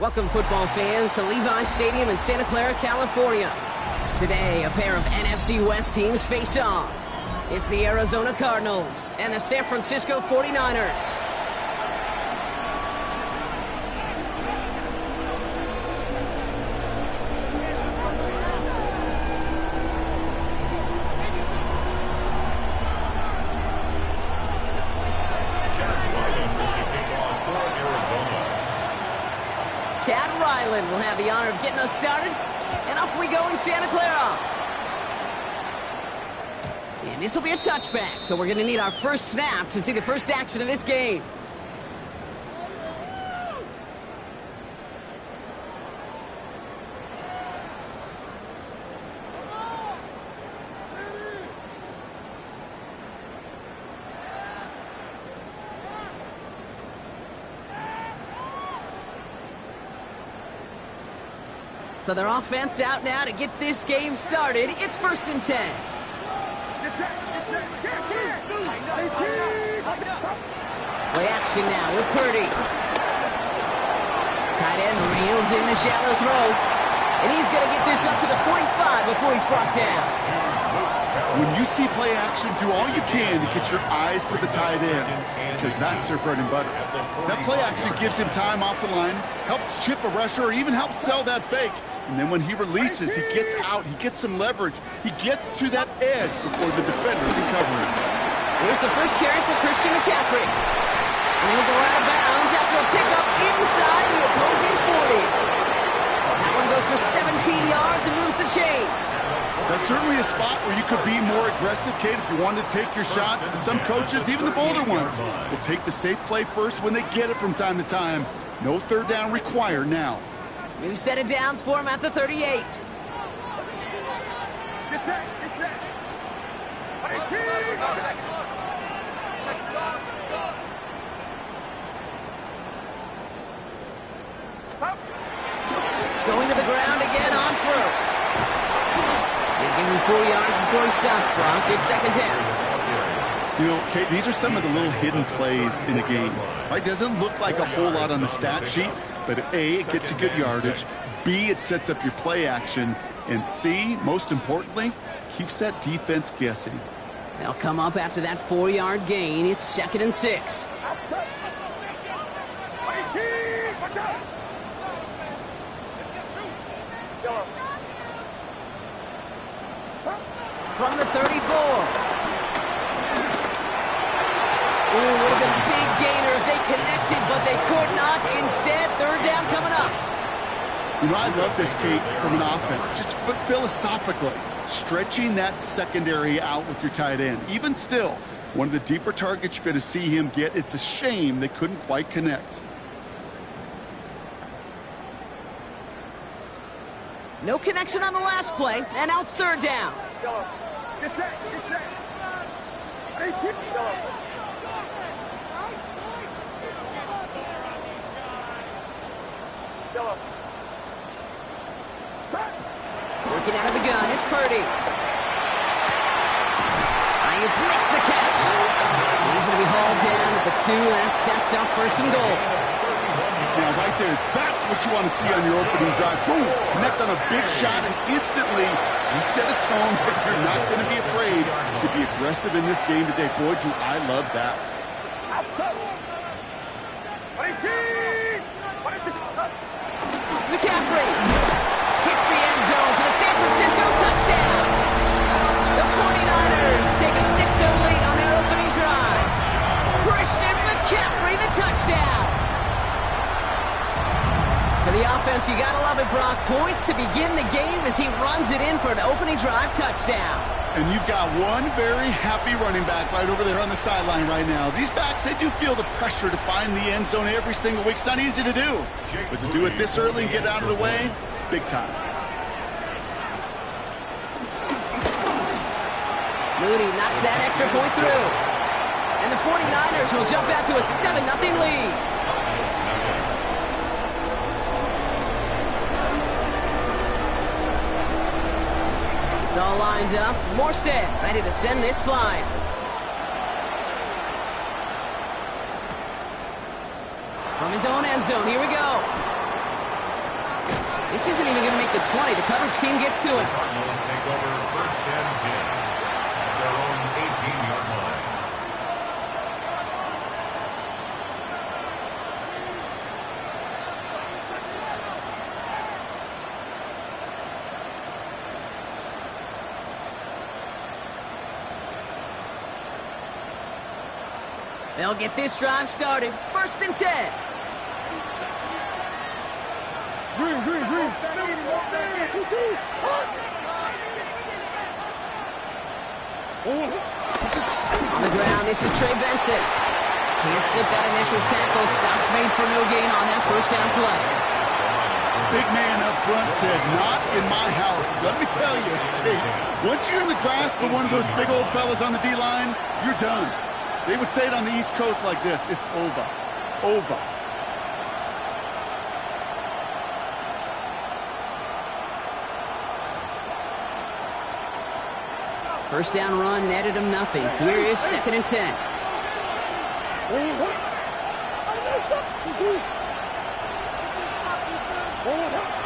Welcome, football fans, to Levi's Stadium in Santa Clara, California. Today, a pair of NFC West teams face off. It's the Arizona Cardinals and the San Francisco 49ers. Chad Ryland will have the honor of getting us started, and off we go in Santa Clara. And this will be a touchback, so we're going to need our first snap to see the first action of this game. So their offense out now to get this game started. It's 1st and 10. Play action now with Purdy. Tight end reels in the shallow throw. And he's going to get this up to the 45 before he's brought down. When you see play action, do all you can to get your eyes to the tight end, because that's their bread and butter. That play action gives him time off the line, helps chip a rusher, or even helps sell that fake. And then when he releases, he gets out, he gets some leverage. He gets to that edge before the defender can cover him. Here's the first carry for Christian McCaffrey. And he'll go out of bounds after a pickup inside the opposing 40. That one goes for 17 yards and moves the chains. That's certainly a spot where you could be more aggressive, Kate, if you wanted to take your shots. And some coaches, even the bolder ones, will take the safe play first when they get it from time to time. No third down required now. New set of downs for him at the 38. Get set, get set. Going to the ground again on first. They give him 4 yards before he stops, Brock. It's 2nd down. You know, Kate, these are some of the little hidden plays in a game. Right? Doesn't look like a whole lot on the stat sheet, but A, it gets you good yardage. B, it sets up your play action. And C, most importantly, keeps that defense guessing. They'll come up after that 4-yard gain. It's 2nd and 6. From the 34. Ooh, would have been a big gainer if they connected, but they could not. Instead, 3rd down coming up. You know, I love this, Kate, from an offense. Just philosophically, stretching that secondary out with your tight end. Even still, one of the deeper targets you're going to see him get. It's a shame they couldn't quite connect. No connection on the last play, and now it's 3rd down. Get set, get set. Working out of the gun, it's Purdy. Ayuk makes the catch. He's going to be hauled down at the 2, and that sets up 1st and goal. Now, right there, that's what you want to see on your opening drive. Boom! Connect on a big shot, and instantly you set a tone that you're not going to be afraid to be aggressive in this game today. Boy, do I love that. McCaffrey hits the end zone for the San Francisco touchdown. The 49ers take a 6-0 lead on their opening drive. Christian McCaffrey, the touchdown. For the offense, you gotta love it, Brock. Points to begin the game as he runs it in for an opening drive touchdown. And you've got one very happy running back right over there on the sideline right now. These backs, they do feel the pressure to find the end zone every single week. It's not easy to do. But to do it this early and get out of the way, big time. Mooney knocks that extra point through. And the 49ers will jump out to a 7-0 lead. It's all lined up. Morstead ready to send this flying. From his own end zone, here we go. This isn't even going to make the 20. The coverage team gets to him. Cardinals take over first and 10 at their own 18-yard line. They'll get this drive started. First and 10. On the ground, this is Trey Benson. Can't slip that initial tackle. Stops made for no gain on that first down play. Big man up front said, not in my house. Let me tell you, Kate, once you're in the grasp of one of those big old fellas on the D-line, you're done. They would say it on the East Coast like this, it's over. Over. First down run netted him nothing. Here is second and 10.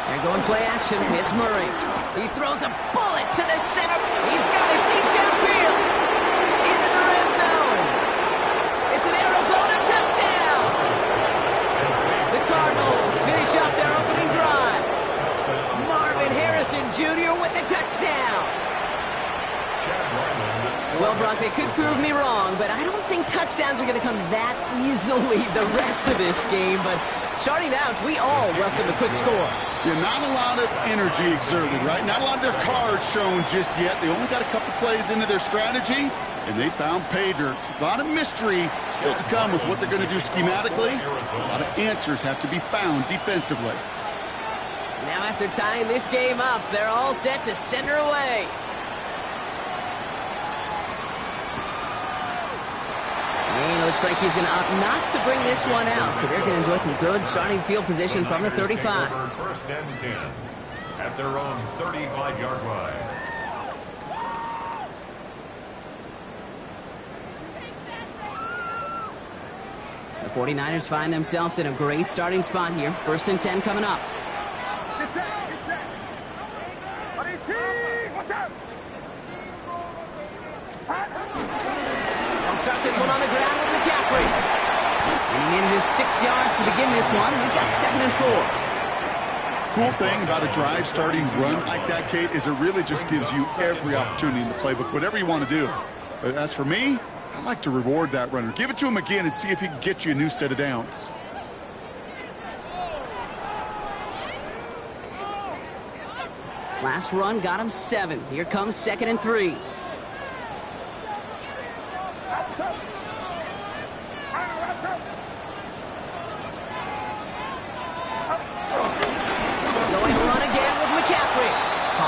They're going play action. It's Murray. He throws a bullet to the center. He's got it deep downfield. Into the red zone. It's an Arizona touchdown. The Cardinals finish off their opening drive. Marvin Harrison Jr. with the touchdown. Well, Brock, they could prove me wrong, but I don't think touchdowns are going to come that easily the rest of this game. But starting out, we all welcome a quick score. Yeah, not a lot of energy exerted, right? Not a lot of their cards shown just yet. They only got a couple plays into their strategy, and they found pay dirt. A lot of mystery still to come with what they're going to do schematically. A lot of answers have to be found defensively. Now, after tying this game up, they're all set to send her away. And looks like he's going to opt not to bring this one out. So they're going to enjoy some good starting field position from the 35. First and 10 at their own 35-yard line. The 49ers find themselves in a great starting spot here. First and 10 coming up. They'll start this one on the ground with McCaffrey. And he manages 6 yards to begin this one. We've got 2nd and 4. Cool thing about a drive starting run like that, Kate, is it really just gives you every opportunity in the playbook, whatever you want to do. But as for me, I like to reward that runner. Give it to him again and see if he can get you a new set of downs. Last run got him 7. Here comes 2nd and 3.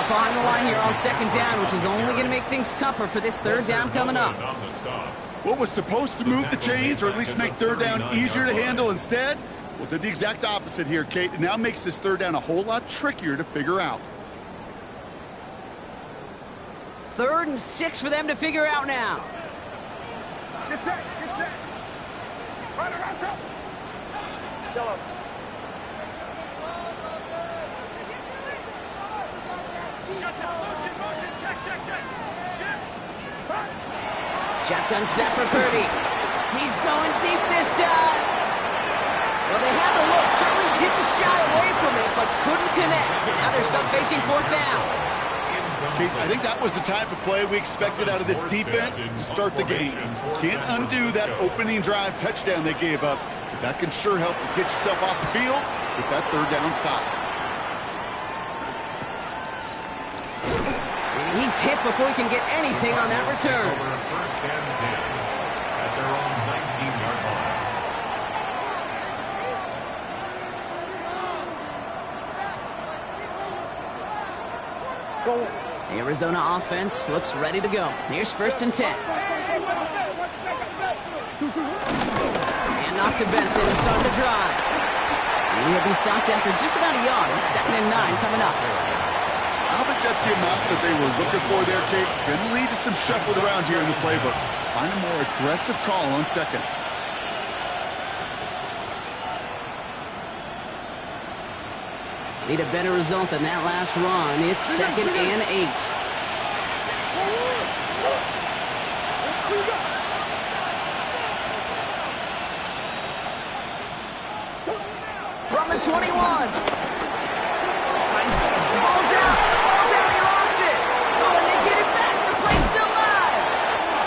Behind the line here on 2nd down, which is only going to make things tougher for this 3rd down coming up. What was supposed to move the chains, or at least make 3rd down easier to handle instead? Well, did the exact opposite here, Kate. It now makes this 3rd down a whole lot trickier to figure out. 3rd and 6 for them to figure out now. Get set, get set. Right around top. Yellow. Shotgun snap for Purdy. He's going deep this time. Well, they had the look. Certainly didn't shy away from it, but couldn't connect. And now they're stuck facing 4th down. Kate, I think that was the type of play we expected out of this defense to start the game. Can't undo that opening drive touchdown they gave up, but that can sure help to get yourself off the field with that 3rd down stop. He's hit before he can get anything on that return. First and 10 at their own 19-yard line. The Arizona offense looks ready to go. Here's 1st and 10. And off to Benson to start the drive. And he'll be stopped after just about a yard. 2nd and 9 coming up. I don't think that's the amount that they were looking for there, Kate. Going to lead to some shuffling around here in the playbook. Find a more aggressive call on 2nd. Need a better result than that last run. It's 2nd and 8. From the 21. Ball's out. The ball's out. He lost it. Oh, and they get it back. The play's still live.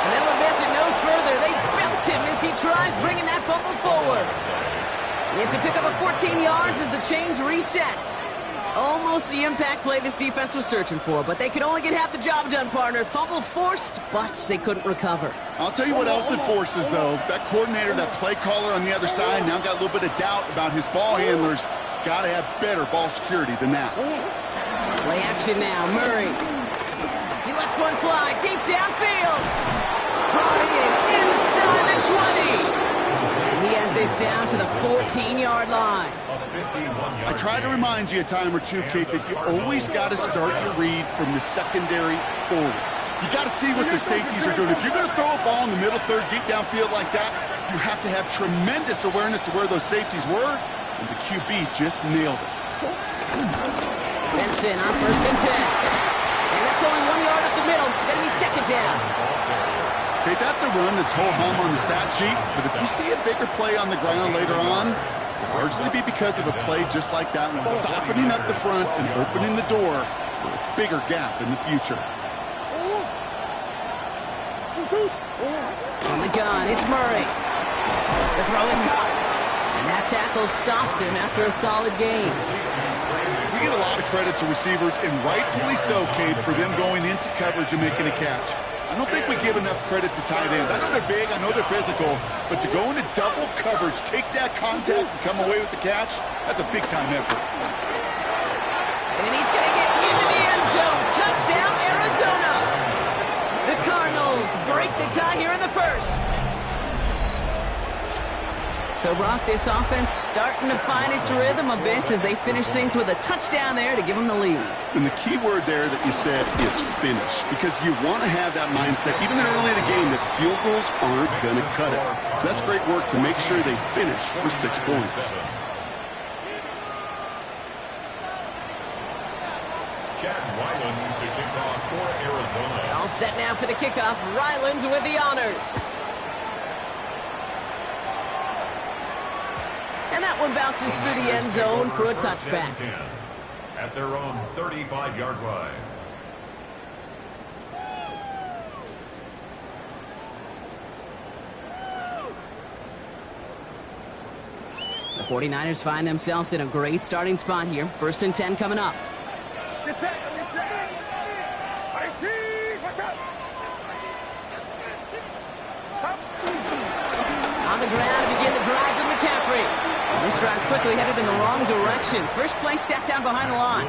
And they'll advance it no further. They belt him as he tries bringing that fumble forward. It's a pick up of 14 yards as the chains reset. Almost the impact play this defense was searching for, but they could only get half the job done, partner. Fumble forced, but they couldn't recover. I'll tell you what else it forces, though. That coordinator, that play caller on the other side, now got a little bit of doubt about his ball handlers. Got to have better ball security than that. Play action now. Murray. He lets one fly deep downfield. Brought in inside the 20. He has this down to the 14-yard line. I try to remind you a time or two, Kate, that you always got to start your read from the secondary forward. You got to see what the safeties are doing. If you're going to throw a ball in the middle third, deep downfield like that, you have to have tremendous awareness of where those safeties were, and the QB just nailed it. Benson on 1st and 10. And that's only 1 yard up the middle. Going to be 2nd down. Okay, that's a run that's ho-hum on the stat sheet, but if you see a bigger play on the ground later on, it'll largely be because of a play just like that one, softening up the front and opening the door for a bigger gap in the future. On the gun, it's Murray. The throw is caught. And that tackle stops him after a solid gain. We get a lot of credit to receivers, and rightfully so, Kate, for them going into coverage and making a catch. I don't think we give enough credit to tight ends. I know they're big, I know they're physical, but to go into double coverage, take that contact, and come away with the catch, that's a big-time effort. And he's going to get into the end zone. Touchdown, Arizona. The Cardinals break the tie here in the first. So, Brock, this offense starting to find its rhythm a bit as they finish things with a touchdown there to give them the lead. And the key word there that you said is finish, because you want to have that mindset, even early in the game, that field goals aren't going to cut it. So that's great work to make sure they finish with 6 points. Chad Ryland to kick off for Arizona. All set now for the kickoff. Ryland with the honors. And that one bounces through the end zone for a touchback. At their own 35-yard line. The 49ers find themselves in a great starting spot here. 1st and 10 coming up. On the ground to begin the drive with McCaffrey. And this drive's quickly headed in the wrong direction. First play set down behind the line.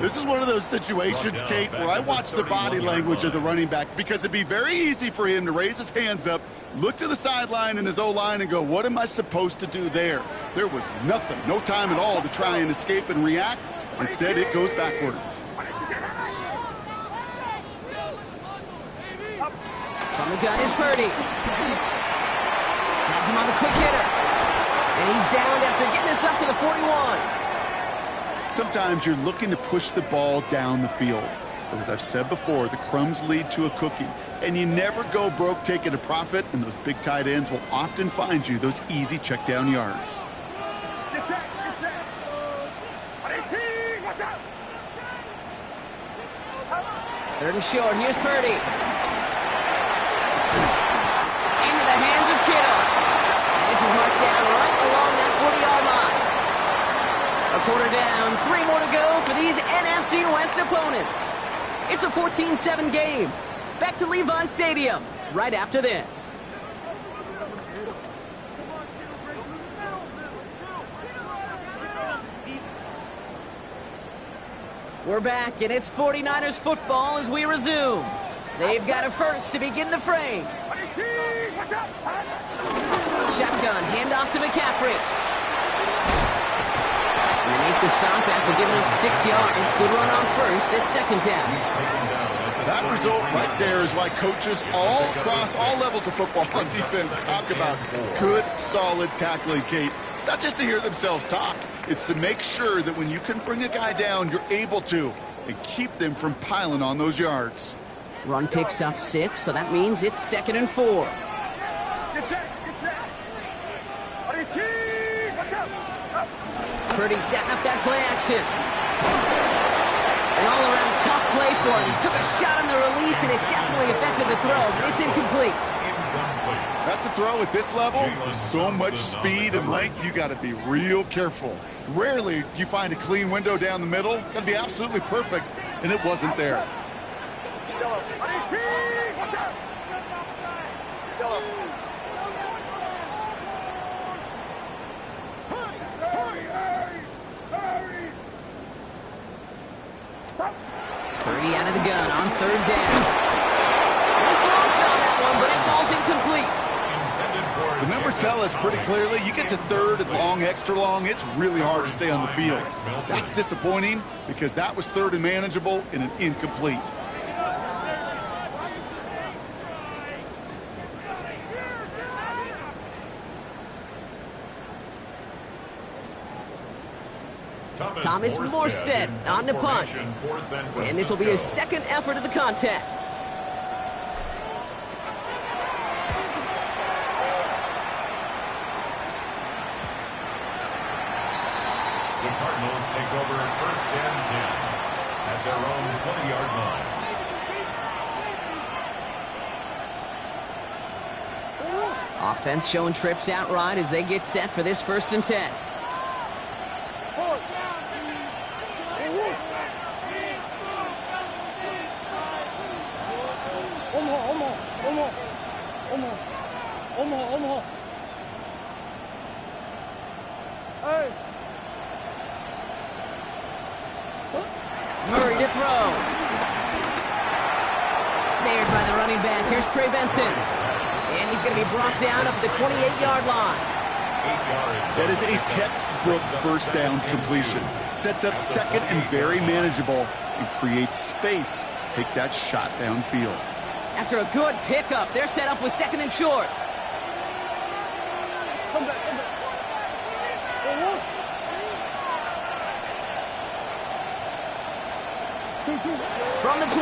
This is one of those situations, Kate, where I watch the body language of the running back, because it'd be very easy for him to raise his hands up, look to the sideline in his O-line and go, what am I supposed to do there? There was nothing, no time at all to try and escape and react. Instead, it goes backwards. From the gun is Purdy. Has him on the quick hitter. And he's downed after getting this up to the 41. Sometimes you're looking to push the ball down the field. But as I've said before, the crumbs lead to a cookie. And you never go broke taking a profit, and those big tight ends will often find you those easy check down yards. Third and short. Here's Purdy. Into the hands of Kittle. And this is marked down right along that 40-yard line. A quarter down, 3 more to go for these NFC West opponents. It's a 14-7 game. Back to Levi's Stadium right after this. We're back, and it's 49ers football as we resume. They've got a first to begin the frame. Shotgun, handoff to McCaffrey. And they make the stop after giving up 6 yards. Good run on first at 2nd down. That result right there is why coaches all across all levels of football on defense talk about good, solid tackling, Kate. It's not just to hear themselves talk. It's to make sure that when you can bring a guy down, you're able to, and keep them from piling on those yards. Run picks up 6, so that means it's 2nd and 4. Get set, get set. Buddy, cheese, watch out. Up. Purdy setting up that play action. An all-around tough play for him. He took a shot on the release, and it definitely affected the throw. It's incomplete. That's a throw at this level. So much speed and length, you got to be real careful. Rarely do you find a clean window down the middle. Got to be absolutely perfect, and it wasn't there. Yellow. Buddy, cheese, watch out. Yellow. Purdy out of the gun on 3rd down. Nice long throw on that one, but it falls incomplete. The numbers tell us pretty clearly, you get to 3rd and long, extra long, it's really hard to stay on the field. That's disappointing because that was 3rd and manageable and an incomplete. Thomas Morstead on the punt. And this will be his 2nd effort of the contest. The Cardinals take over 1st and 10 at their own 20-yard line. Offense showing trips out right as they get set for this 1st and 10. Murray to throw. Snared by the running back. Here's Trey Benson. And he's going to be brought down up at the 28-yard line. That is a textbook 1st down completion. Sets up 2nd and very manageable and creates space to take that shot downfield. After a good pickup, they're set up with 2nd and short. Come back, come back. From the 28.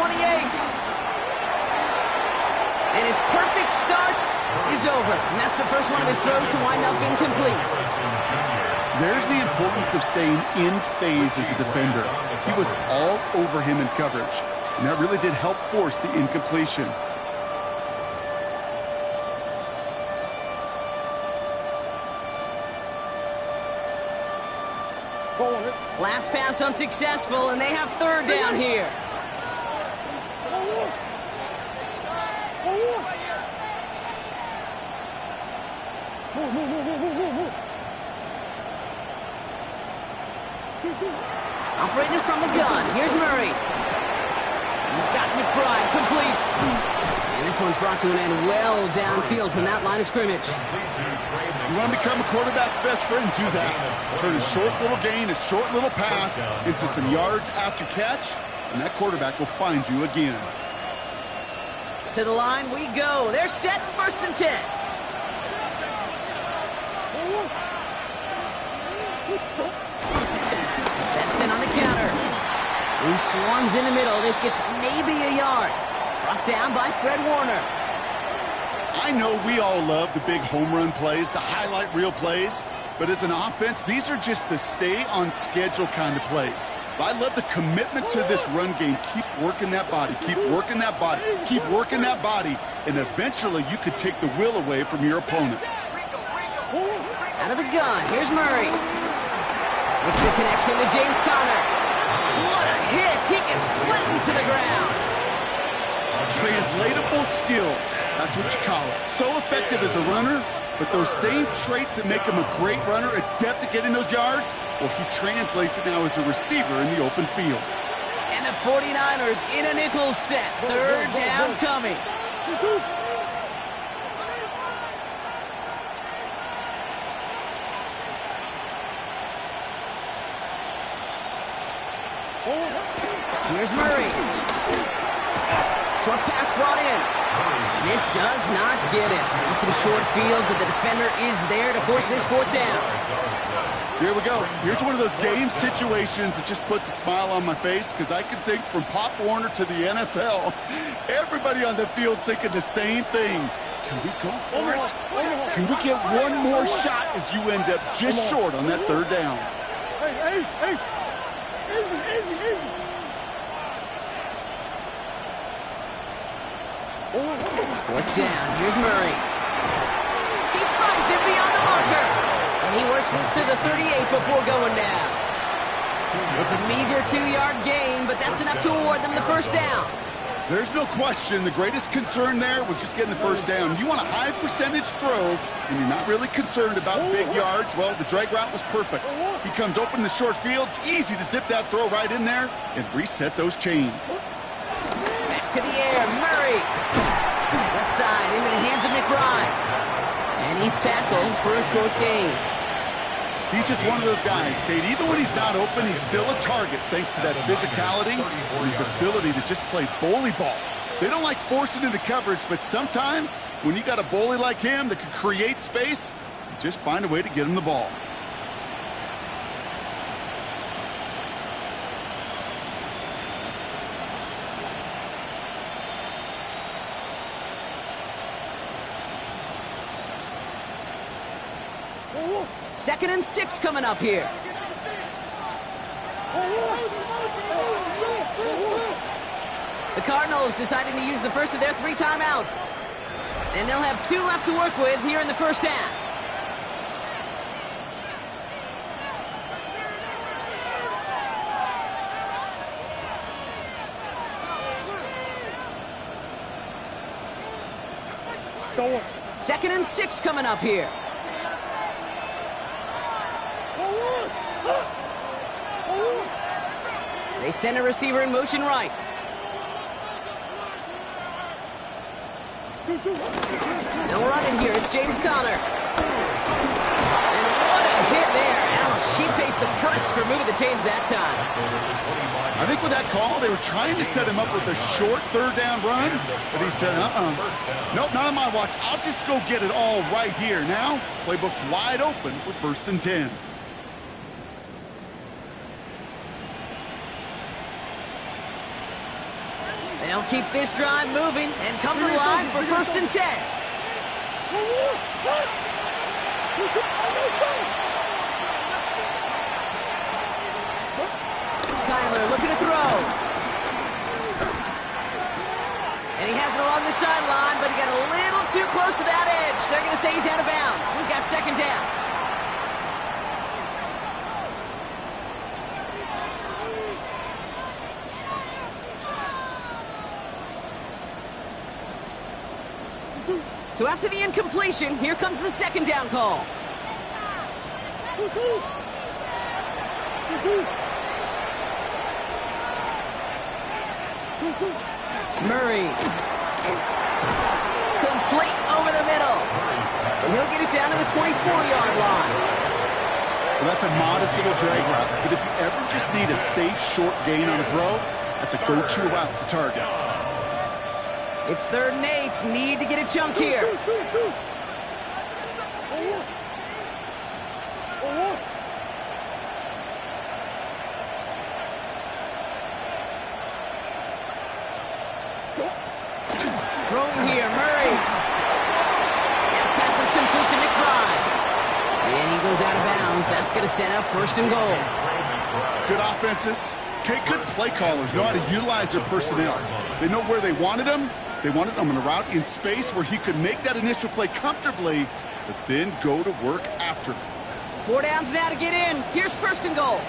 And his perfect start is over. And that's the first one of his throws to wind up incomplete. There's the importance of staying in phase as a defender. He was all over him in coverage, and that really did help force the incompletion. Last pass unsuccessful, and they have 3rd down here. Operating from the gun, here's Murray. He's got McBride complete. And this one's brought to an end well downfield from that line of scrimmage. You want to become a quarterback's best friend, do that. Turn a short little gain, a short little pass into some yards after catch, and that quarterback will find you again. To the line we go. They're set, 1st and 10. Benson on the counter. He swarms in the middle. This gets maybe a yard. Brought down by Fred Warner. I know we all love the big home run plays, the highlight reel plays, but as an offense, these are just the stay on schedule kind of plays. But I love the commitment to this run game. Keep working that body, keep working that body, keep working that body, and eventually you could take the will away from your opponent. Out of the gun, here's Murray. It's the connection to James Conner. What a hit! He gets flattened to the ground. Translatable skills, that's what you call it. So effective as a runner, but those same traits that make him a great runner, adept at getting those yards, well, he translates it now as a receiver in the open field. And the 49ers in a nickel set. 3rd down coming. Here's Murray. Short pass brought in. This does not get it. Looking short field, but the defender is there to force this fourth down. Here we go. Here's one of those game situations that just puts a smile on my face because I can think from Pop Warner to the NFL, everybody on the field thinking the same thing. Can we go for it? Can we get one more shot as you end up just short on that third down? Hey, Ace. Easy. Fourth down. Here's Murray. He finds it beyond the marker. And he works this to the 38 before going down. It's a meager 2-yard gain, but that's enough to award them the first down. There's no question. The greatest concern there was just getting the first down. You want a high percentage throw, and you're not really concerned about big yards. Well, the drag route was perfect. He comes open the short field. It's easy to zip that throw right in there and reset those chains. Back to the air. Murray. Left side into the hands of McBride. And he's tackled for a short gain. He's just one of those guys, Kate. Even when he's not open, he's still a target thanks to that physicality and his ability to just play bully ball. They don't like forcing into coverage, but sometimes when you got a bully like him that can create space, you just find a way to get him the ball. Second and 6 coming up here. The Cardinals deciding to use the first of their 3 timeouts. And they'll have 2 left to work with here in the first half. Second and 6 coming up here. They send a receiver in motion right. They'll run it here. It's James Conner. And what a hit there. Alex, she faced the press for moving the chains that time. I think with that call, they were trying to set him up with a short third down run, but he said, nope, not on my watch. I'll just go get it all right here. Now, playbook's wide open for 1st and 10. They'll keep this drive moving and come to the line for 1st and 10. Kyler looking to throw. And he has it along the sideline, but he got a little too close to that edge. They're going to say he's out of bounds. We've got 2nd down. So after the incompletion, here comes the 2nd down call. Murray. Complete over the middle. And he'll get it down to the 24-yard line. Well, that's a modest little drag route. But if you ever just need a safe, short gain on a throw, that's a go-to route to target. It's 3rd and 8. Need to get a chunk here. Throwing here, Murray. That pass is complete to McBride. And he goes out of bounds. That's going to set up 1st and goal. Good offenses. Okay, good play callers know how to utilize their personnel. They know where they wanted them. They wanted him on a route in space where he could make that initial play comfortably, but then go to work after. 4 downs now to get in. Here's 1st and goal.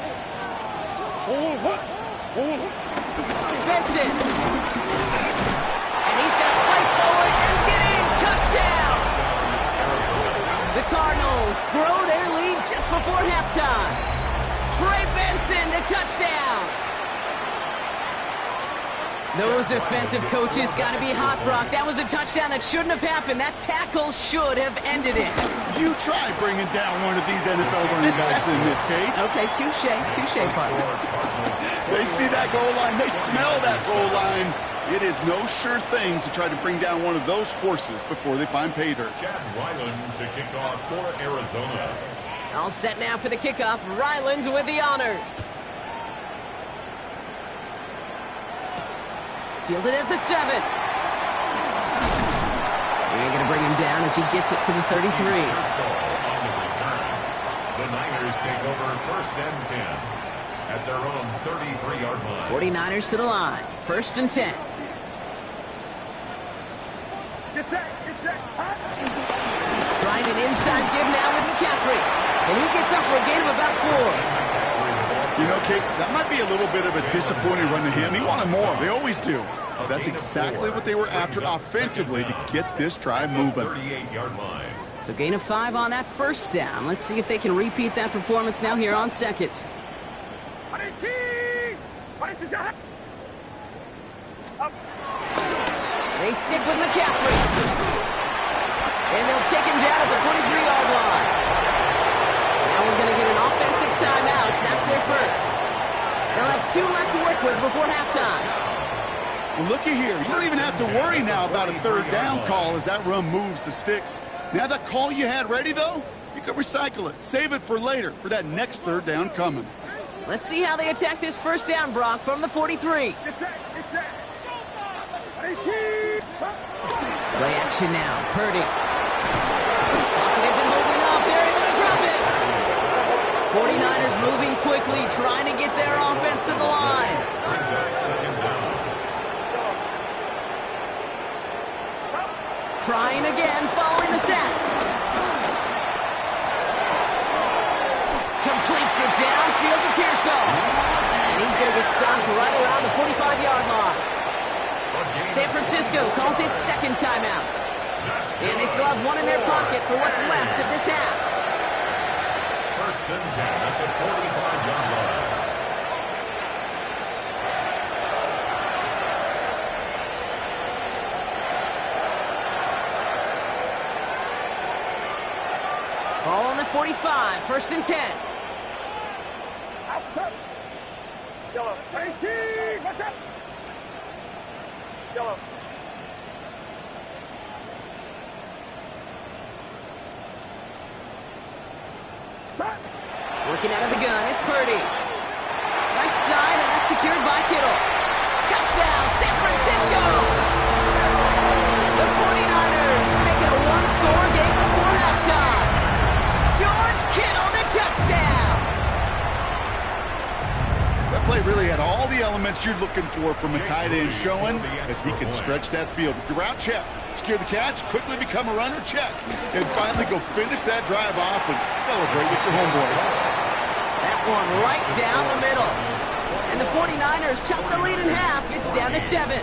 Benson. And he's going to fight forward and get in. Touchdown. The Cardinals grow their lead just before halftime. Trey Benson, the touchdown. Those defensive coaches got to be hot, Brock. That was a touchdown that shouldn't have happened. That tackle should have ended it. You try bringing down one of these NFL running backs in this case. Okay, touche, partner. They see that goal line. They smell that goal line. It is no sure thing to try to bring down one of those horses before they find pay dirt. Chad Ryland to kick off for Arizona. All set now for the kickoff. Ryland with the honors. Fielded at the 7. They're going to bring him down as he gets it to the 33. On the return. The Niners take over first and 10 at their own 33-yard line. 49ers to the line. First and 10. Get set, get set. Trying an inside give now with McCaffrey. And he gets up for a gain of about 4. You know, Kate, that might be a little bit of a disappointing run to him. He wanted more. They always do. That's exactly what they were after offensively to get this drive moving. 38-yard line. So gain of 5 on that first down. Let's see if they can repeat that performance now here on second. They stick with McCaffrey. And they'll take him down at the 43-yard line. Now we're going to get an offensive timeout. That's their first. They'll have 2 left to work with before halftime. Well, looky here. You don't even have to worry now about a third down call as that run moves the sticks. Now that call you had ready, though, you can recycle it. Save it for later, for that next third down coming. Let's see how they attack this first down, Brock, from the 43. Get set, get set. Play action now. Purdy. Pocket isn't holding up. They're able to drop it. 49ers moving quickly, trying to get their offense to the line. Brings up second down. Trying again, following the sack. Completes it downfield to Pearsall. And he's going to get stopped right around the 45-yard line. San Francisco calls it second timeout. And they still have 1 in their pocket for what's left of this half. First and 10 at the 45-yard line. Ball on the 45, first and 10. Outside. Yellow. 18. Watch out. Yellow. Stop. Working out of the gun, it's Purdy. Right side, and that's secured by Kittle. Touchdown, San Francisco! The 49ers make it a 1-score game before halftime. George Kittle, the touchdown! That play really had all the elements you're looking for from a tight end, showing that he can stretch that field. With the route check, secure the catch, quickly become a runner check, and finally go finish that drive off and celebrate with your homeboys. That one right down the middle. And the 49ers chop the lead in half. It's down to 7.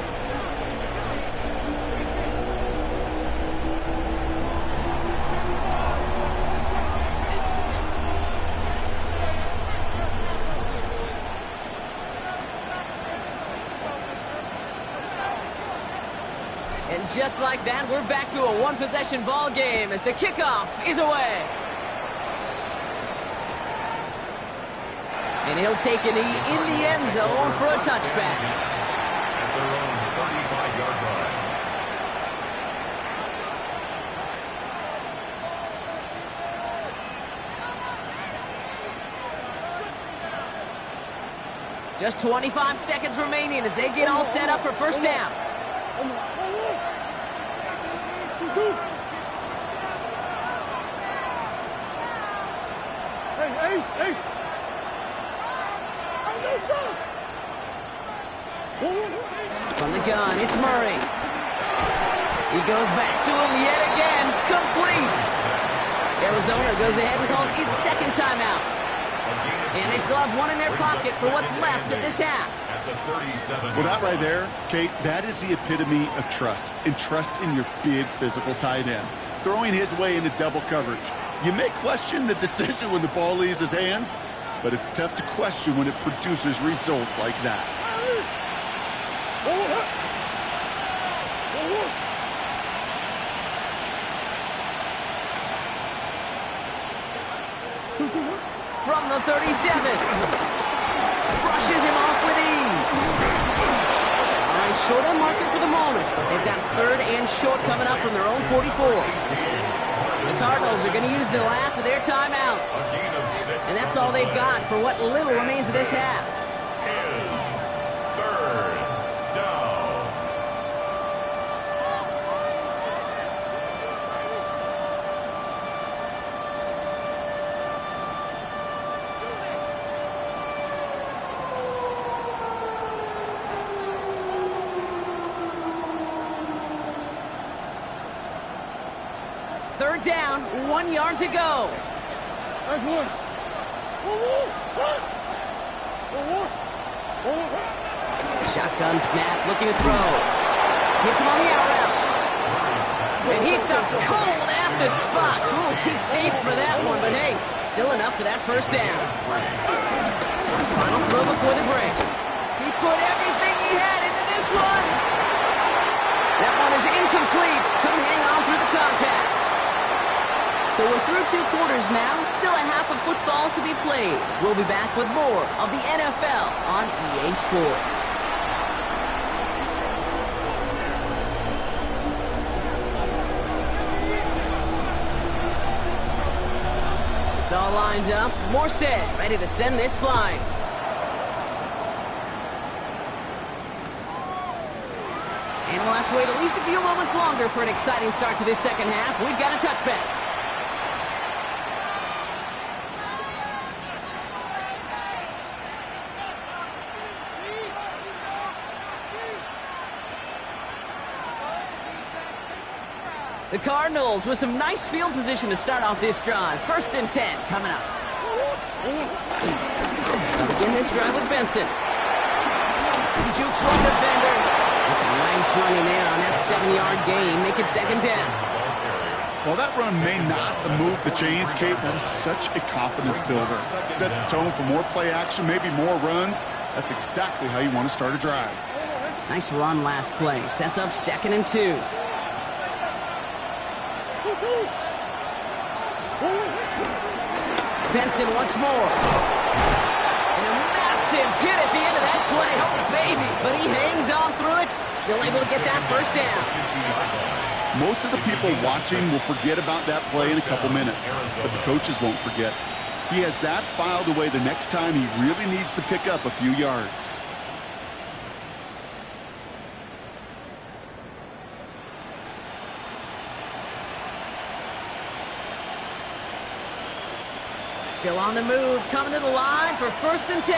And just like that, we're back to a one-possession ball game as the kickoff is away. And he'll take a knee in the end zone for a touchback. At their own 35-yard line. Just 25 seconds remaining as they get all set up for first down. Hey, Ace, Ace. From the gun, it's Murray. He goes back to him yet again. Complete. Arizona goes ahead and calls its second timeout. And they still have 1 in their pocket for what's left of this half. At the 37. Well, that right there, Kate, that is the epitome of trust. And trust in your big physical tight end. Throwing his way into double coverage. You may question the decision when the ball leaves his hands, but it's tough to question when it produces results like that. From the 37. Brushes him off with ease. All right, short on market for the moment, but they've got third and short coming up from their own 44. The Cardinals are going to use the last of their timeouts. And that's all they've got for what little remains of this half. Third down. Third down, 1 yard to go. Shotgun snap, looking to throw. Hits him on the out route. And he stopped cold at the spot. Ooh, he paid for that one, but hey, still enough for that first down. Final throw before the break. He put everything he had into this one. That one is incomplete. Couldn't hang on through the contact. So we're through 2 quarters now. Still a half of football to be played. We'll be back with more of the NFL on EA Sports. It's all lined up. Morstead ready to send this flying. And we'll have to wait at least a few moments longer for an exciting start to this second half. We've got a touchback. The Cardinals with some nice field position to start off this drive. 1st and 10 coming up. Begin this drive with Benson. Jukes one defender. That's a nice running there on that 7-yard gain. Make it 2nd down. Well, that run may not move the chains, Kate. That is such a confidence builder. Sets the tone for more play action, maybe more runs. That's exactly how you want to start a drive. Nice run last play. Sets up 2nd and 2. Benson once more. And a massive hit at the end of that play. Oh, baby. But he hangs on through it. Still able to get that first down. Most of the people watching will forget about that play in a couple minutes, but the coaches won't forget. He has that filed away the next time he really needs to pick up a few yards. Still on the move, coming to the line for 1st and 10.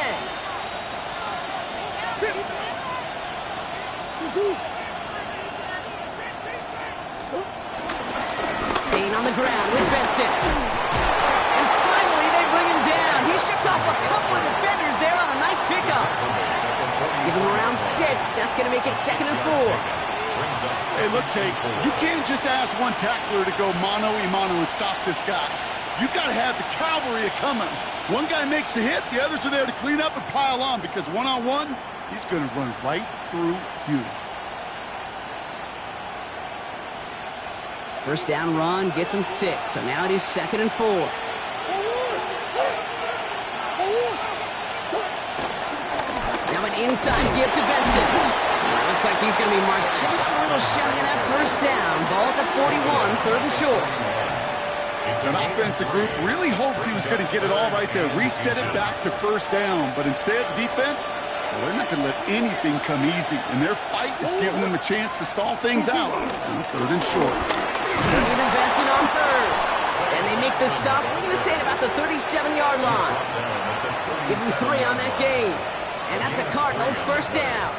Staying on the ground with Benson. And finally, they bring him down. He shook off a couple of defenders there on a nice pickup. Give him around 6. That's going to make it 2nd and 4. Hey, look, Kate, you can't just ask one tackler to go mano-a-mano and stop this guy. You got to have the cavalry coming. One guy makes a hit, the others are there to clean up and pile on, because one-on-one, he's going to run right through you. First down run gets him 6, so now it is 2nd and 4. Now an inside give to Benson. Looks like he's going to be marked just a little shy of that first down. Ball at the 41, 3rd and short. An offensive group really hoped he was going to get it all right there, reset it back to 1st down, but instead, defense, well, they're not going to let anything come easy, and their fight is giving them a chance to stall things out on 3rd and short. Even Benson on 3rd. And they make the stop, we're going to say, at about the 37-yard line. Give them 3 on that game. And that's a Cardinals 1st down.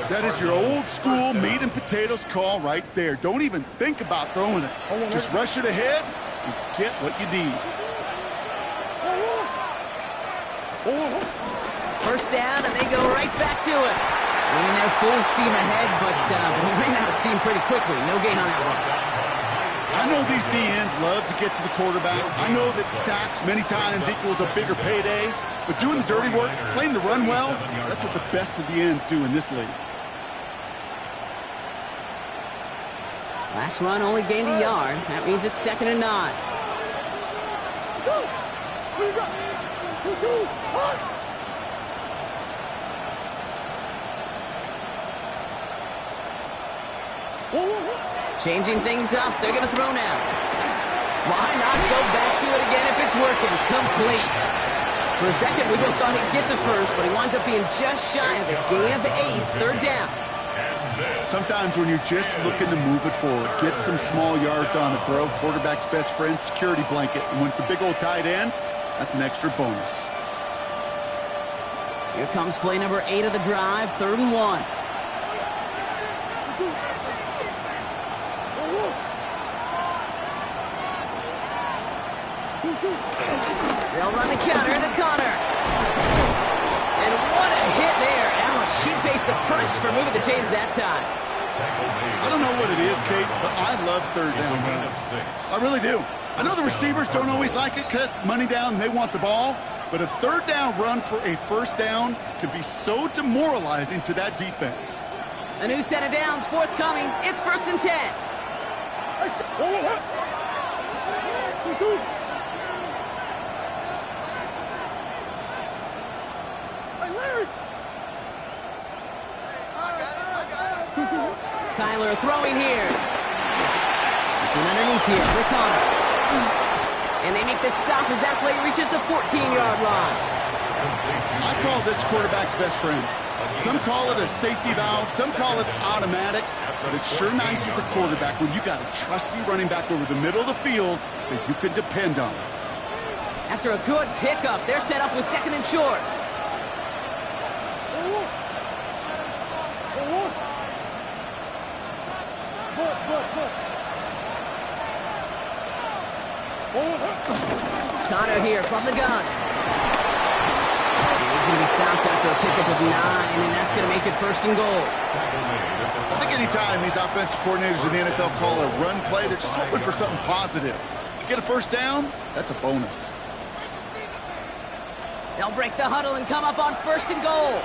That is your old school meat and potatoes call right there. Don't even think about throwing it. Just rush it ahead and get what you need. 1st down, and they go right back to it. And they're full steam ahead, but he ran out of steam pretty quickly. No gain on that one. I know these DNs love to get to the quarterback. I know that sacks many times equals a bigger payday. But doing the dirty work, playing the run well, that's what the best of the ends do in this league. Last run only gained a yard. That means it's 2nd and 9. Changing things up. They're going to throw now. Why not go back to it again if it's working? Complete. For a second, we both thought he'd get the first, but he winds up being just shy of a gain of 8. Third down. Sometimes when you're just looking to move it forward, get some small yards on the throw, quarterback's best friend, security blanket. And when it's a big old tight end, that's an extra bonus. Here comes play number 8 of the drive, 3rd and 1. They'll run the counter to Connor. And what a hit there. Ouch, she faced the press for moving the chains that time. I don't know what it is, Kate, but I love third down runs. I really do. I know the receivers don't always like it because it's money down and they want the ball, but a third down run for a first down can be so demoralizing to that defense. A new set of downs forthcoming. It's 1st and 10. Kyler throwing here. Looking underneath here for Connor. And they make the stop as that play reaches the 14-yard line. I call this quarterback's best friend. Some call it a safety valve, some call it automatic, but it's sure nice as a quarterback when you got a trusty running back over the middle of the field that you can depend on. After a good pickup, they're set up with 2nd and short. Connor here from the gun. He's going to be stopped after a pickup of 9, and that's going to make it 1st and goal. I think anytime these offensive coordinators in the NFL call a run play, they're just hoping for something positive. To get a first down, that's a bonus. They'll break the huddle and come up on 1st and goal.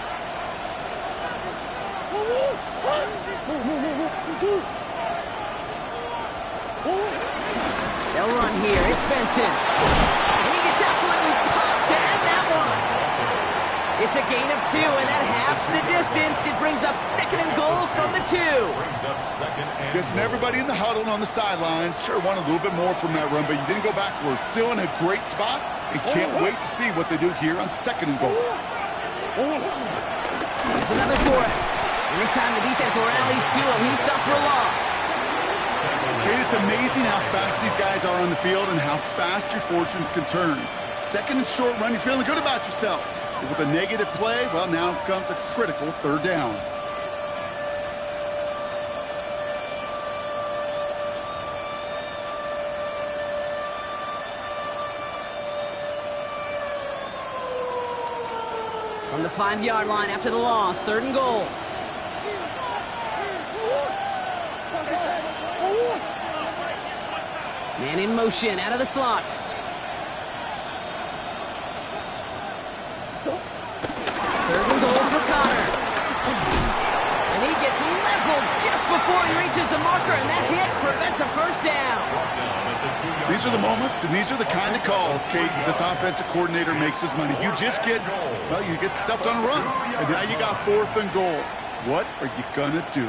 They'll run here. It's Benson. And he gets absolutely popped to end that one. It's a gain of 2, and that halves the distance. It brings up 2nd and goal from the 2. Guessing everybody in the huddle and on the sidelines sure want a little bit more from that run, but you didn't go backwards. Still in a great spot, and can't wait to see what they do here on 2nd and goal. There's another for it. And this time the defense rallies to him. He's stopped for a loss. Kate, it's amazing how fast these guys are on the field and how fast your fortunes can turn. 2nd and short run, you're feeling good about yourself. But with a negative play, well, now comes a critical 3rd down. From the 5-yard line after the loss, 3rd and goal. Man in motion, out of the slot. 3rd and goal for Connor. And he gets leveled just before he reaches the marker, and that hit prevents a first down. These are the moments, and these are the kind of calls, Kate, that this offensive coordinator makes his money. You just get, well, you get stuffed on a run, and now you got 4th and goal. What are you going to do?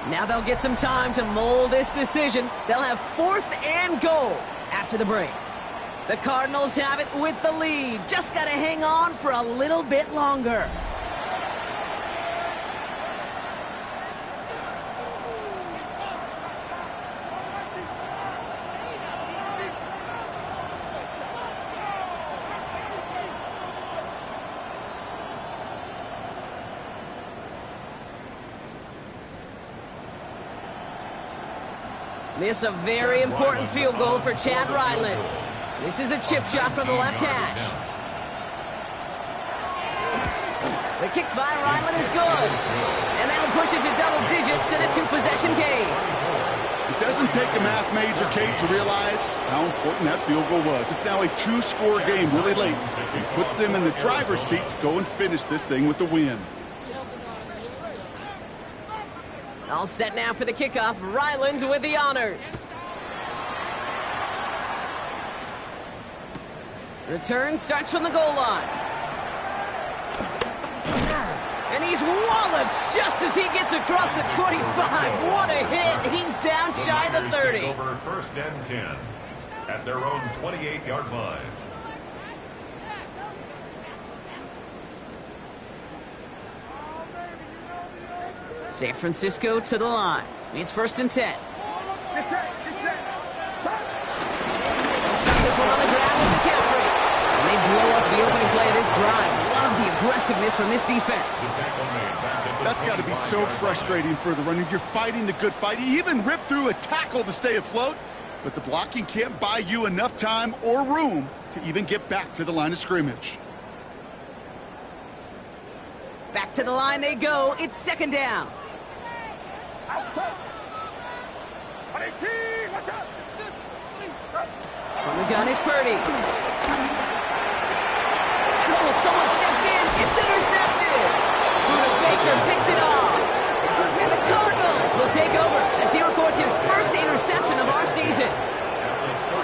Now they'll get some time to mold this decision. They'll have 4th and goal after the break. The Cardinals have it with the lead. Just got to hang on for a little bit longer. This a very important field goal for Chad Ryland. This is a chip shot from the left hash. The kick by Ryland is good. And that'll push it to double digits in a 2-possession game. The It doesn't take a math major, Kate, to realize how important that field goal was. It's now a 2-score game really late. It puts them in the driver's seat to go and finish this thing with the win. All set now for the kickoff. Ryland with the honors. Return starts from the goal line. And he's walloped just as he gets across the 25. What a hit. He's down shy of the 30. Take over first and 10 at their own 28-yard line. San Francisco to the line. It's first and 10. Get set, stop. Stop this one on the ground with McCaffrey. And they blow up the opening play of this drive. Love the aggressiveness from this defense. That's got to be so frustrating for the runner. You're fighting the good fight. You even rip through a tackle to stay afloat, but the blocking can't buy you enough time or room to even get back to the line of scrimmage. Back to the line they go. It's second down. Outside. Watch out. From the gun is Purdy. And oh, someone stepped in. It's intercepted. Buda Baker picks it off. And the Cardinals will take over as he records his first interception of our season.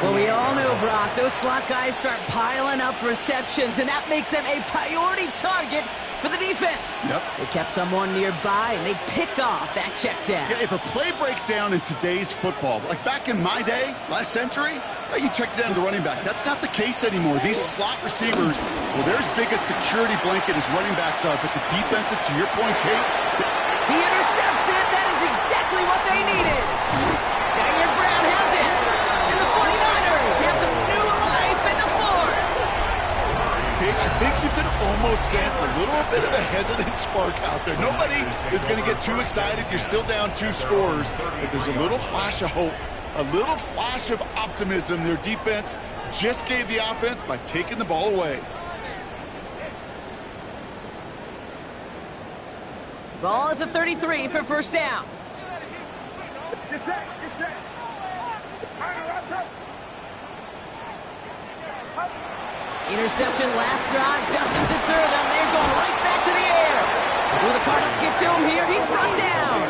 Well, we all know, Brock, those slot guys start piling up receptions, and that makes them a priority target for the defense. Yep. They kept someone nearby, and they pick off that check down. Yeah, if a play breaks down in today's football, like back in my day, last century, you checked down the running back. That's not the case anymore. These slot receivers, well, they're as big a security blanket as running backs are, but the defenses, to your point, Kate. He intercepts it. That is exactly what they needed. Jair Brown has it. And the 49ers have some new life in the fourth. Kate, I think you can almost sense a little bit of a hesitant spark out there. Nobody is going to get too excited. You're still down 2 scores, but there's a little flash of hope, a little flash of optimism. Their defense just gave the offense by taking the ball away. Ball at the 33 for first down. Get set. Interception last drive doesn't deter them. They're going right back to the air. Will the Cardinals get to him here? He's brought down.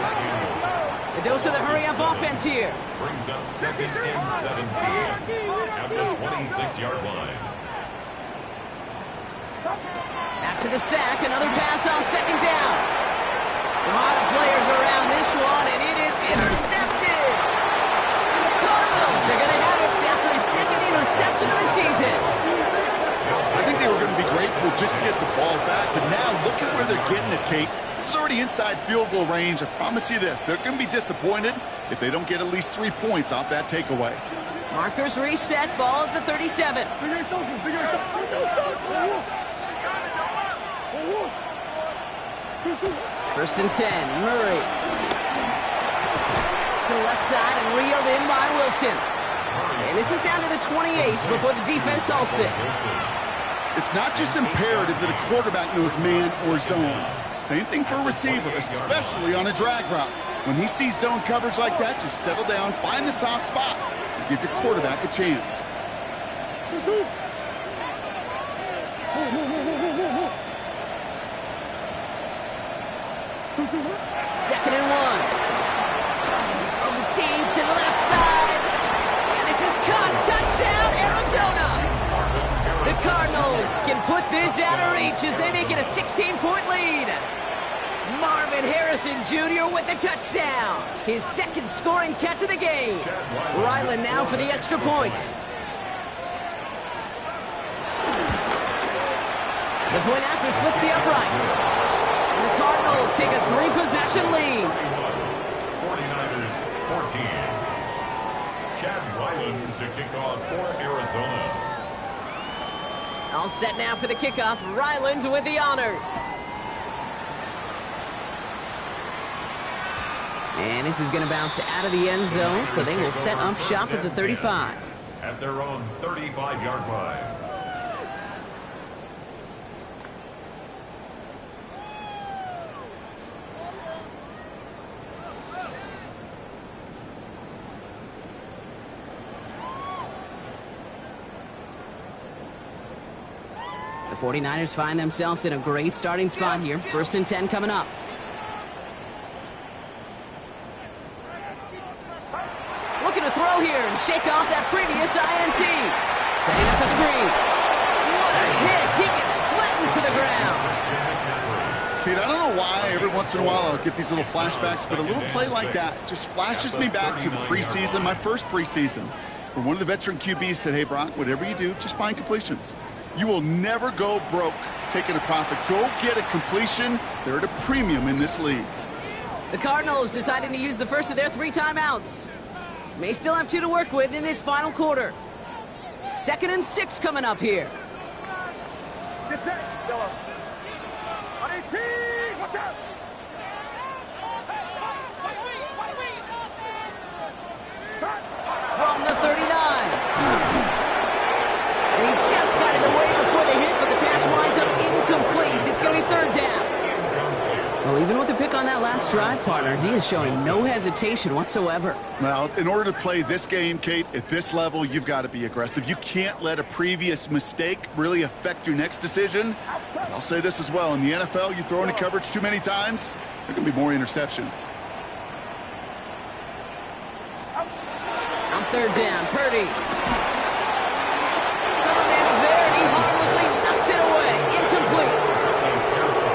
The dose of the hurry-up offense here. Brings up second and 17 at the 26-yard line. After the sack, another pass on second down. A lot of players around this one, and it is intercepted. And the Cardinals are going to have it after his second interception of the season. I think they were going to be grateful just to get the ball back, but now look at where they're getting it, Kate. This is already inside field goal range. I promise you this, they're going to be disappointed if they don't get at least 3 points off that takeaway. Markers reset, ball at the 37. First and 10, Murray. To the left side and reeled in by Wilson. And this is down to the 28 before the defense halts it. It's not just imperative that a quarterback knows man or zone. Same thing for a receiver, especially on a drag route. When he sees zone coverage like that, just settle down, find the soft spot, and give your quarterback a chance. Second and 1. From deep to the left side. And this is caught. Touchdown, Arizona. The Cardinals can put this out of reach as they make it a 16-point lead. Marvin Harrison Jr. with the touchdown. His second scoring catch of the game. Ryland now for the extra point. The point after splits the upright. And the Cardinals take a 3-possession lead. 49ers 14. Chad Ryland to kick off for Arizona. All set now for the kickoff. Ryland with the honors. And this is going to bounce out of the end zone, so they will set up shop at the 35. At their own 35-yard line. 49ers find themselves in a great starting spot here. 1st and 10 coming up. Looking to throw here and shake off that previous INT. Setting up the screen. What a hit! He gets flattened to the ground. Kate, I don't know why every once in a while I'll get these little flashbacks, but a little play like that just flashes me back to the preseason, my first preseason, where one of the veteran QBs said, hey, Brock, whatever you do, just find completions. You will never go broke taking a profit. Go get a completion. They're at a premium in this league. The Cardinals deciding to use the first of their 3 timeouts. May still have 2 to work with in this final quarter. 2nd and 6 coming up here. Get set, Yellow. RAT, watch out. From the 39. And he just got it away before the hit, but the pass winds up incomplete. It's going to be 3rd down. Well, even with the pick on that last drive, partner, he is showing no hesitation whatsoever. Well, in order to play this game, Kate, at this level, you've got to be aggressive. You can't let a previous mistake really affect your next decision. I'll say this as well. In the NFL, you throw into coverage too many times, there can be more interceptions. On 3rd down, Purdy. Cover man is there, and he harmlessly knocks it away. Incomplete.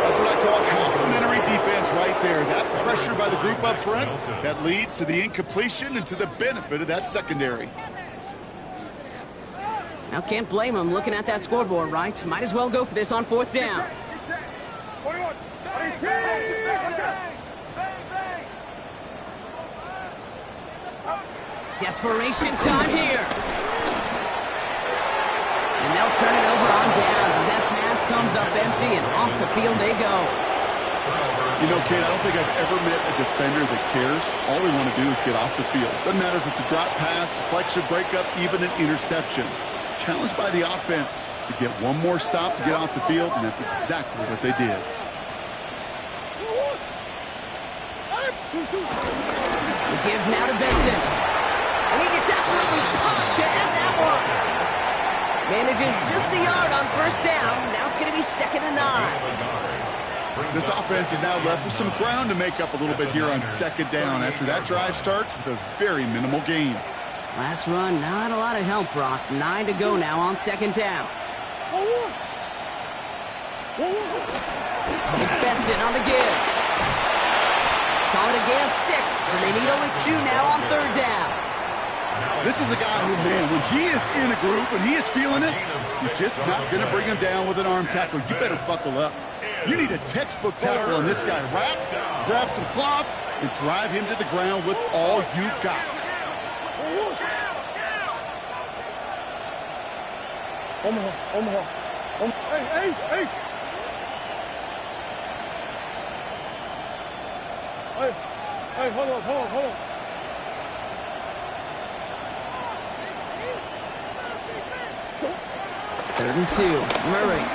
That's what I call complimentary defense right there. That pressure by the group up front, that leads to the incompletion and to the benefit of that secondary. Now, can't blame him looking at that scoreboard, right? Might as well go for this on 4th down. 41, RAT, watch out. Desperation time here. And they'll turn it over on downs as that pass comes up empty and off the field they go. You know, Kate, I don't think I've ever met a defender that cares. All they want to do is get off the field. Doesn't matter if it's a drop pass, deflection, breakup, even an interception. Challenged by the offense to get one more stop to get off the field, and that's exactly what they did. We give now to Benson. And he gets absolutely pumped to end that one. Manages just a yard on 1st down. Now it's going to be 2nd and 9. This offense is now left with some ground to make up a little bit here on 2nd down after that drive starts with a very minimal gain. Last run, not a lot of help, Brock. 9 to go now on 2nd down. It's Benson on the give. Call it a gain of 6, and they need only 2 now on 3rd down. This is a guy who, man, when he is in a group and he is feeling it, you're just not going to bring him down with an arm tackle. You better buckle up. You need a textbook tackle on this guy. Wrap, grab some cloth, and drive him to the ground with all you got. Omaha. Hey, Ace. Hey, hold on. 3rd and 2, Murray.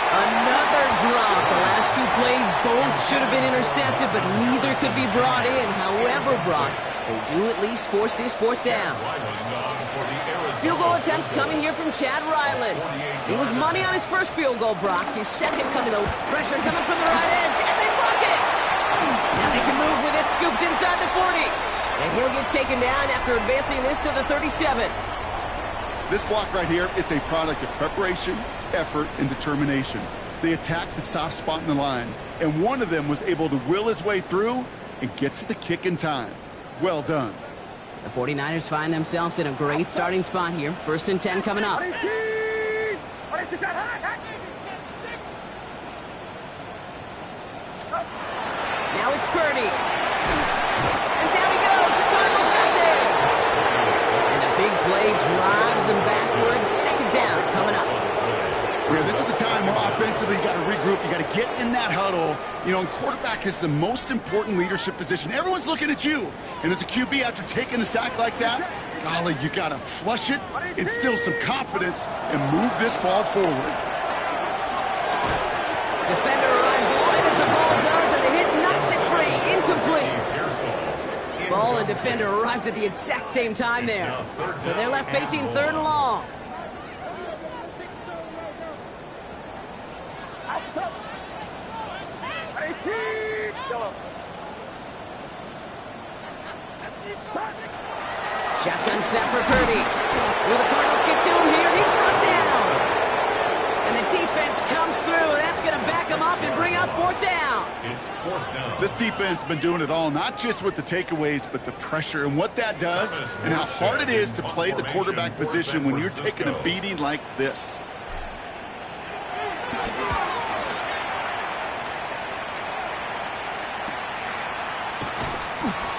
Another drop. The last 2 plays both should have been intercepted, but neither could be brought in. However, Brock, they do at least force this 4th down. Field goal attempts coming here from Chad Ryland. He was money on his first field goal, Brock. His second coming, though. Pressure coming from the right edge, and they block it! Now they can move with it, scooped inside the 40. And he'll get taken down after advancing this to the 37. This block right here, it's a product of preparation, effort, and determination. They attacked the soft spot in the line, and one of them was able to will his way through and get to the kick in time. Well done. The 49ers find themselves in a great starting spot here. 1st and 10 coming up. Now it's Purdy. And down he goes. The Cardinals got there. And the big play drives them backwards. 2nd down coming up. Yeah, this is a time where offensively you got to regroup. You got to get in that huddle. You know, and quarterback is the most important leadership position. Everyone's looking at you. And as a QB, after taking a sack like that, golly, you got to flush it, instill some confidence, and move this ball forward. Defender arrives right as the ball does, and the hit knocks it free. Incomplete. Ball and defender arrived at the exact same time there. So they're left facing 3rd and long. team. Yellow. Shotgun snap for Purdy. Will the Cardinals get to him here? He's brought down. And the defense comes through. That's going to back him up and bring up fourth down. It's fourth down. This defense has been doing it all, not just with the takeaways, but the pressure and what that does and how hard it is to play the quarterback position when you're taking a beating like this.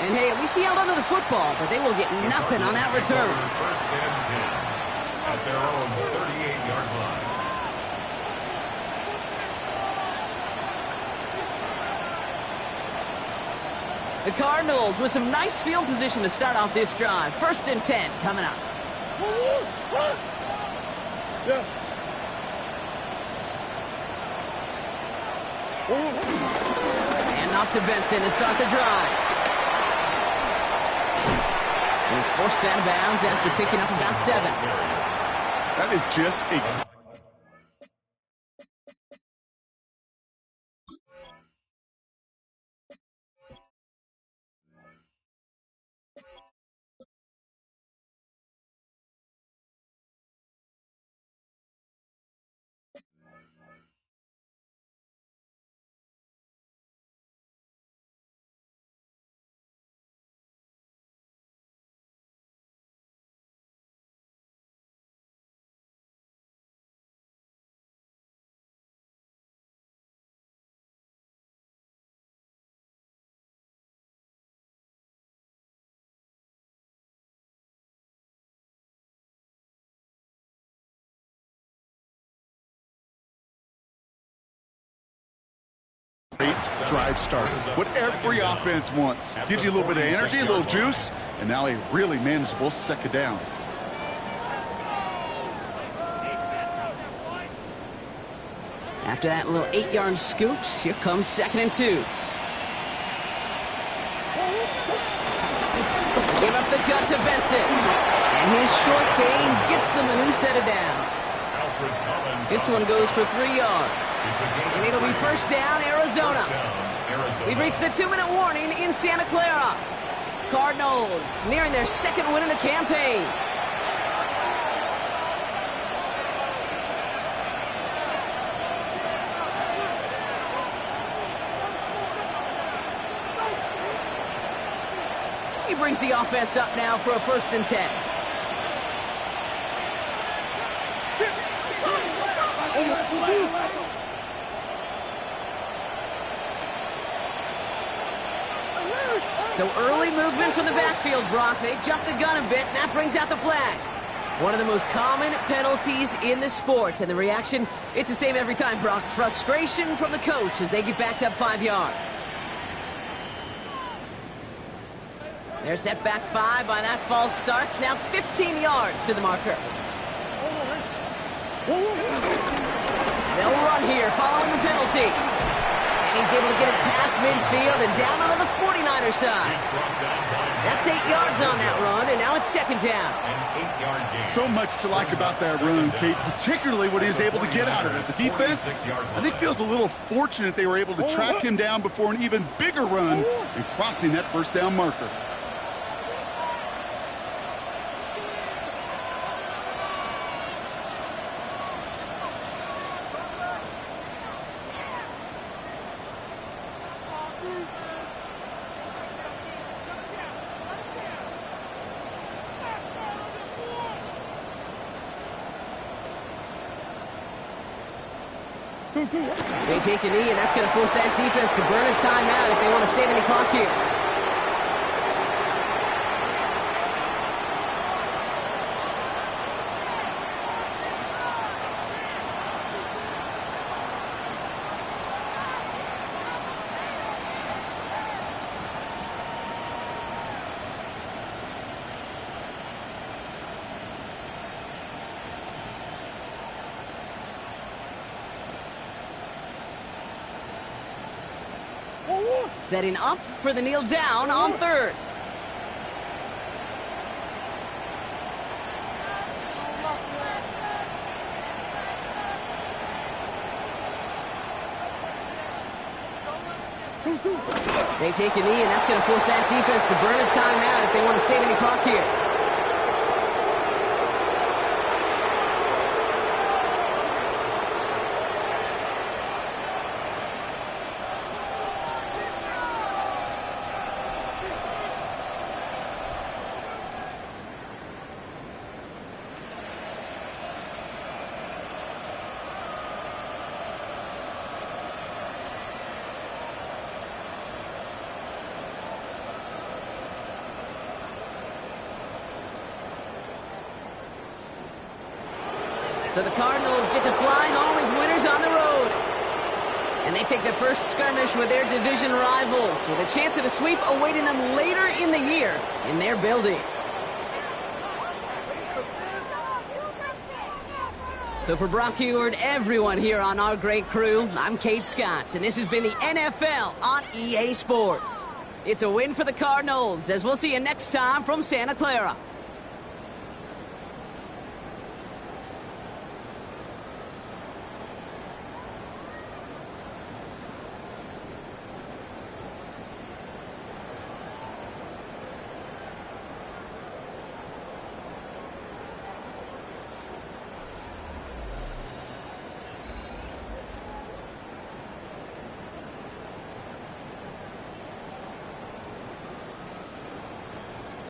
And hey, at least he held onto the football, but they will get nothing on that return. First and 10 at their own 38-yard line. The Cardinals with some nice field position to start off this drive. First and 10 coming up. Yeah. And off to Benson to start the drive. He's forced out of bounds after picking up about 7. That is just a... Great drive starter. What every offense wants. Gives you a little bit of energy, a little juice, and now a really manageable second down. After that little 8-yard scoot, here comes 2nd and 2. Give up the gun to Benson. And his short gain gets them a new set of downs. This one goes for 3 yards. And it'll be first down, Arizona. We've reached the 2-minute warning in Santa Clara. Cardinals nearing their 2nd win in the campaign. He brings the offense up now for a 1st and 10. So early movement from the backfield, Brock. They jumped the gun a bit, and that brings out the flag. One of the most common penalties in the sport. And the reaction, it's the same every time, Brock. Frustration from the coach as they get backed up 5 yards. They're set back 5 by that false start. Now 15 yards to the marker. They'll run here following the penalty. And he's able to get it past midfield and down onto the 49er side. That's 8 yards on that run, and now it's 2nd down. So much to like about that run, Kate, particularly what he was able to get out of it. The defense, I think, feels a little fortunate they were able to track him down before an even bigger run and crossing that 1st down marker. They take a knee, and that's going to force that defense to burn a timeout if they want to save any clock here. Setting up for the kneel down on 3rd. They take a knee, and that's going to force that defense to burn a timeout if they want to save any clock here. So the Cardinals get to fly home as winners on the road. And they take their first skirmish with their division rivals, with a chance at a sweep awaiting them later in the year in their building. So for Brock Huard, everyone here on our great crew, I'm Kate Scott, and this has been the NFL on EA Sports. It's a win for the Cardinals, as we'll see you next time from Santa Clara.